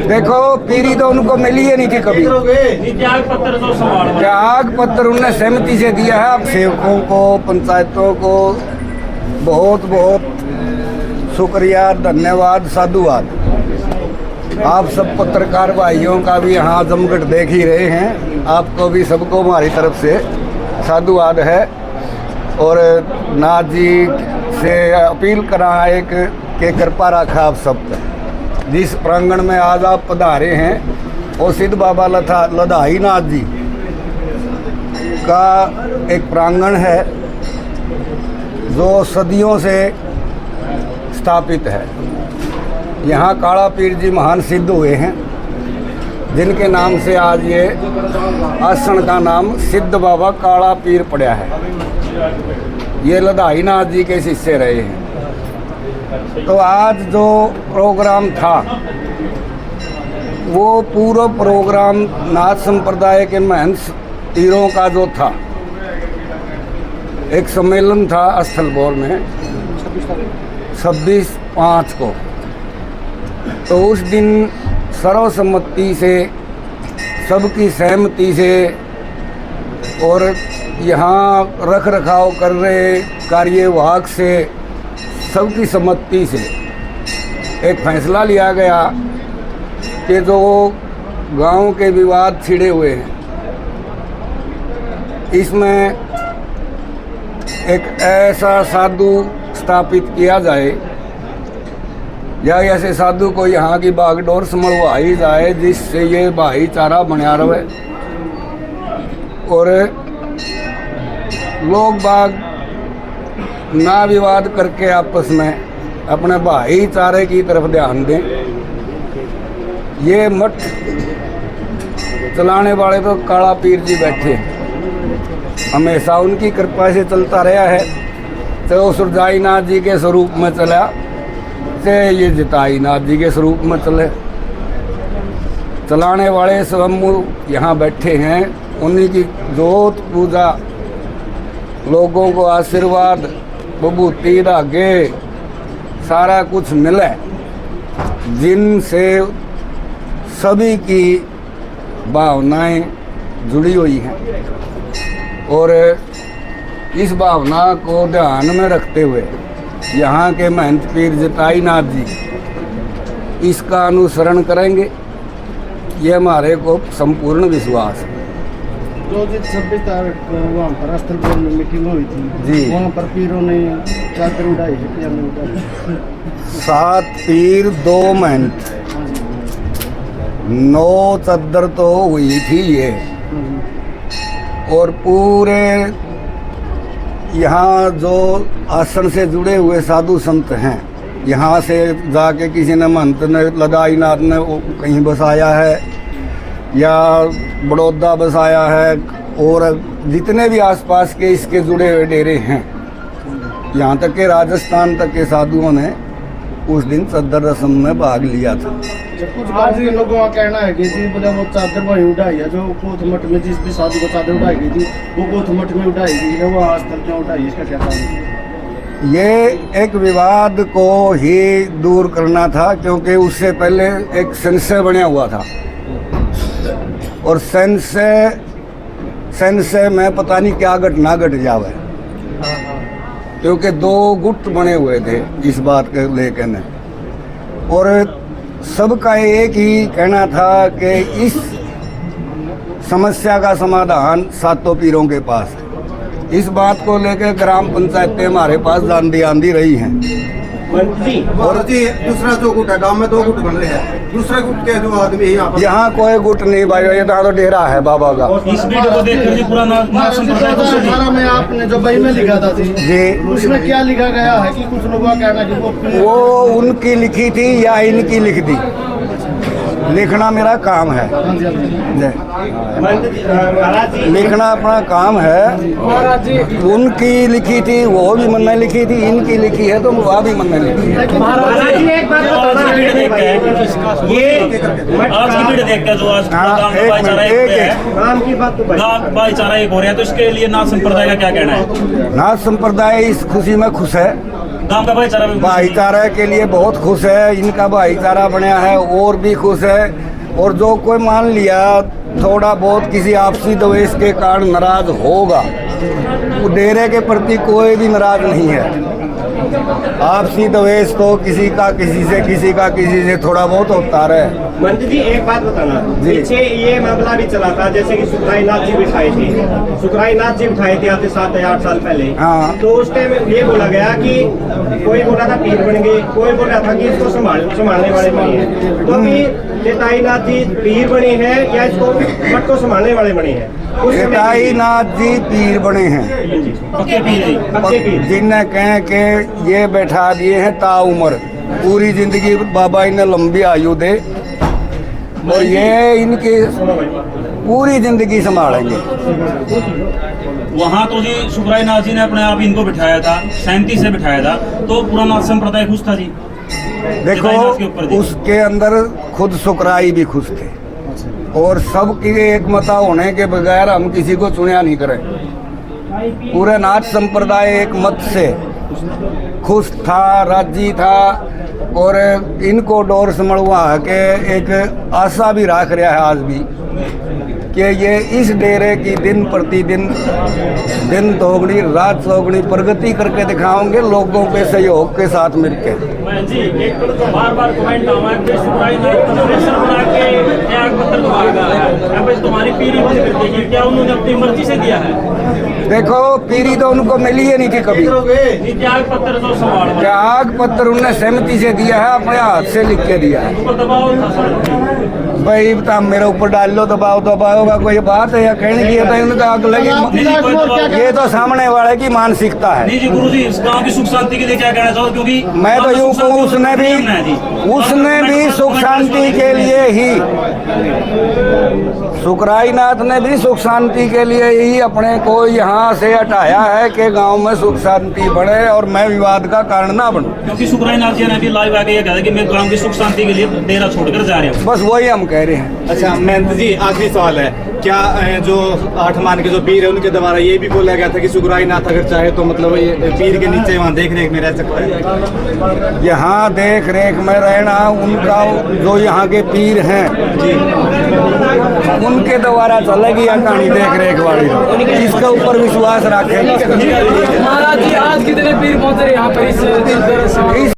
देखो पीरी तो उनको मिली है नहीं थी कभी। त्याग पत्र उन्हें सहमति से दिया है। आप सेवकों को, पंचायतों को बहुत बहुत शुक्रिया, धन्यवाद, साधुवाद। आप सब पत्रकार भाइयों का भी यहाँ जमघट देख ही रहे हैं। आपको भी सबको हमारी तरफ से साधुवाद है। और नाथ जी से अपील करा एक के कृपा रखा आप सब पर। जिस प्रांगण में आज आप पधारे हैं वो सिद्ध बाबा लधाई नाथ जी का एक प्रांगण है जो सदियों से स्थापित है। यहाँ काला पीर जी महान सिद्ध हुए हैं, जिनके नाम से आज ये आसन का नाम सिद्ध बाबा काला पीर पड़ा है। ये लधाई नाथ जी के शिष्य रहे हैं। तो आज जो प्रोग्राम था वो पूरा प्रोग्राम नाथ संप्रदाय के महंत पीरों का जो था, एक सम्मेलन था स्थलबोर में 26/5 को। तो उस दिन सर्वसम्मति से, सबकी सहमति से और यहाँ रख रखाव कर रहे कार्यवाहक से सबकी सम्मति से एक फैसला लिया गया कि जो गांव के विवाद छिड़े हुए हैं इसमें एक ऐसा साधु स्थापित किया जाए या ऐसे साधु को यहाँ की बागडोर संभलवाई जाए जिससे ये भाईचारा बना रहे और लोग बाग ना विवाद करके आपस में अपने भाईचारे की तरफ ध्यान दें। ये मठ चलाने वाले तो काला पीर जी बैठे हैं, हमेशा उनकी कृपा से चलता रहा है। तो सुरजाई नाथ जी के स्वरूप में चला, से ये जिताई नाथ जी के स्वरूप में चले। चलाने वाले स्वयं यहाँ बैठे हैं, उन्हीं की जोत पूजा, लोगों को आशीर्वाद, विभूति, धागे सारा कुछ मिले, जिनसे सभी की भावनाएं जुड़ी हुई हैं। और इस भावना को ध्यान में रखते हुए यहाँ के महंत पीर जिताई नाथ जी इसका अनुसरण करेंगे, ये हमारे को संपूर्ण विश्वास है। जो 26 तारीख को वहाँ पर स्थलबोर में मीटिंग हुई थी जी, वहाँ पर पीरों ने चादर उड़ाई है क्या नहीं उड़ाई? 7 पीर 2 महंत 9 चादर तो हुई थी ये। और पूरे यहाँ जो आसन से जुड़े हुए साधु संत हैं, यहाँ से जाके किसी ने महंत ने लधाई नाथ ने कहीं बसाया है या बड़ौदा बसाया है, और जितने भी आसपास के इसके जुड़े हुए डेरे हैं, यहाँ तक के राजस्थान तक के साधुओं ने उस दिन चादर रस्म में भाग लिया था। कुछ गाँव लोगों का कहना है कि जी बोले वो चादर वहीं उठाई है, जो कोथ मठ में जिस भी साधु को चादर उठाई गई थी वो कोथ मठ में उठाई गई है, वो आज तक क्यों उठाई, इसका क्या कारण है? ये एक विवाद को ही दूर करना था, क्योंकि उससे पहले एक संशय बना हुआ था और संशय में पता नहीं क्या घटना घट जावे, क्योंकि 2 गुट बने हुए थे इस बात के लेकर ने। और सबका एक ही कहना था कि इस समस्या का समाधान 7 पीरों के पास है। इस बात को लेकर ग्राम पंचायतें हमारे पास आंधी रही हैं। और जी दूसरा जो गुट है, गांव में 2 गुट बन रहे हैं, दूसरा गुट के जो आदमी यहाँ कोई गुट नहीं भाई, ये तो डेरा है बाबा का। इस वीडियो को देखकर जी पूरा नाम में आपने जो बही में लिखा था जी, उसमें क्या लिखा गया है कि कुछ लोगों का कहना है वो उनकी लिखी थी या इनकी लिख दी, लिखना मेरा काम है, लिखना अपना काम है। उनकी लिखी थी वो भी मन में लिखी थी, इनकी लिखी है तो वो भी मन में लिखी है। ये आज की वीडियो देखकर जो आज भाईचारा एक हो रहा है, तो इसके लिए नाथ संप्रदाय का क्या कहना है? नाथ संप्रदाय इस खुशी में खुश है गांव का भाईचारा भी भाईचारा के लिए बहुत खुश है, इनका भाईचारा बनया है और भी खुश है। और जो कोई मान लिया थोड़ा बहुत किसी आपसी द्वेष के कारण नाराज होगा, वो डेरे के प्रति कोई भी नाराज नहीं है। आपसी द्वेष तो किसी का किसी से थोड़ा बहुत होता रहे। मंत्री जी एक बात बताना, जी। पीछे ये मामला भी चला था, जैसे कि सुखराई नाथ जी बिठाए थे आते 7 या 8 साल पहले। हाँ। तो उस टाइम ये बोला गया कि कोई बोल रहा था पीर बन गए, कोई बोल रहा था कि इसको संभालने वाले बने हैं। तो अभी चेताई नाथ जी पीर बने हैं या इसको मठ को संभालने वाले बने हैं? उस समय चेताई नाथ जी पीर बने हैं, पक्के पीर है। पक्के पीर। जिन्हें कहें कि ये बैठा दिए हैं ताउम्र, पूरी जिंदगी बाबा इन्हें लंबी आयु दे और ये इनकी पूरी जिंदगी संभालेंगे। वहाँ तो जी सुखराई नाथ जी ने अपने आप इनको बिठाया था, सहमति से बिठाया था, तो पूरा नाथ संप्रदाय खुश था जी। देखो चेताई नाथ के ऊपर जी। उसके अंदर खुद सुकराई भी खुश थे और सबकी एक मता होने के बगैर हम किसी को चुनिया नहीं करें। पूरे नाथ संप्रदाय एक मत से खुश था, राजी था और इनको डोर समझवा के एक आशा भी रख रहा है आज भी कि ये इस डेरे की दिन प्रतिदिन दिन दोगुनी रात चौगुनी प्रगति करके दिखाओगे लोगों के सहयोग के साथ मिलकर। जी एक तो बार कमेंट आवा है कि सुखराई नाथ का प्रेशर बना के त्याग पत्र मांगा है, अब तुम्हारी पीढ़ी बंद कर देगी, क्या उन्होंने अपनी मर्जी से दिया है? देखो पीरी तो उनको मिली ही नहीं थी कभी। त्याग पत्र तो संभाल त्याग पत्र उन्हें सहमति से दिया है, अपने हाथ से लिख के दिया है। ऊपर दबाव था। भाई बता मेरे ऊपर डाल लो दबाव होगा कोई बात है या कहने की है तो इनका आग लगी। ये तो सामने वाले की मानसिकता है। नहीं जी गुरुजी, इस गांव की सुख शांति के लिए क्या कहना चाहो? क्योंकि मैं तो यूँ कहूँ उसने भी सुख शांति के लिए ही, सुखराई नाथ ने भी सुख शांति के लिए ही अपने को यहाँ से हटाया है कि गांव में सुख शांति बढ़े और मैं विवाद का कारण ना बनूं। क्योंकि सुखराई नाथ जी ने भी लाइव आके ये कहा था कि मैं गांव की सुख शांति के लिए डेरा छोड़कर जा रहा हूँ। बस वही हम कह रहे हैं। अच्छा महंत जी, आखिरी सवाल है, क्या जो 8 मान के जो पीर है उनके द्वारा ये भी बोला गया था कि सुखराई नाथ अगर चाहे तो मतलब ये पीर के नीचे वहाँ देख रेख में रह सकता है? यहाँ देख रेख में रहना उनका जो यहाँ के पीर हैं जी, उनके द्वारा चलेगी यह कहानी देख रेख वाली, इसके ऊपर विश्वास रखें। महाराज जी आज कितने पीर पहुंच रहे यहाँ पर इस